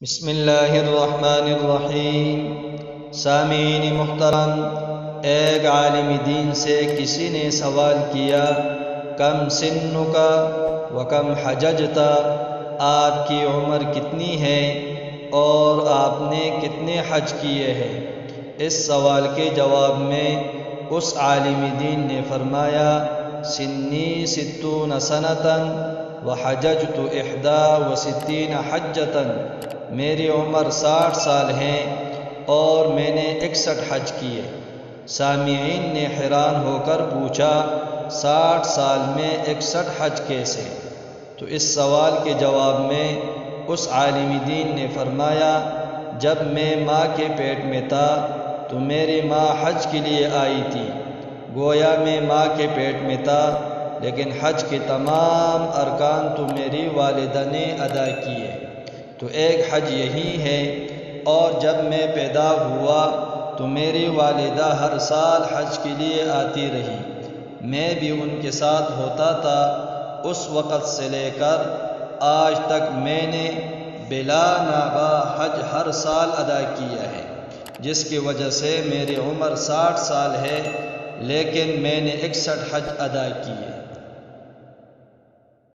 بسم اللہ الرحمن الرحیم۔ سامعین محترم، ایک عالم دین سے کسی نے سوال کیا، کم سنکا وکم حججتا، آپ کی عمر کتنی ہے اور آپ نے کتنے حج کیے ہیں؟ اس سوال کے جواب میں اس عالم دین نے فرمایا، سنی 60 سنتاً وحججت 61 حجتاً، میری عمر 60 سال ہے اور میں نے 61 حج کیے۔ سامعین نے حیران ہو کر پوچھا، 60 سال میں 61 حج کیسے؟ تو اس سوال کے جواب میں اس عالم دین نے فرمایا، جب میں ماں کے پیٹ میں تھا تو میری ماں حج کے لیے آئی تھی، گویا میں ماں کے پیٹ میں تھا، لیکن حج کے تمام ارکان تو میری والدہ نے ادا کیے۔ تو ایک حج یہی ہے، اور جب میں پیدا ہوا تو میری والدہ ہر سال حج کے لیے آتی رہی، میں بھی ان کے ساتھ ہوتا تھا۔ اس وقت سے لے کر آج تک میں نے بلا ناغہ حج ہر سال ادا کیا ہے، جس کی وجہ سے میری عمر 60 سال ہے، لیکن میں نے 61 حج ادا کیے۔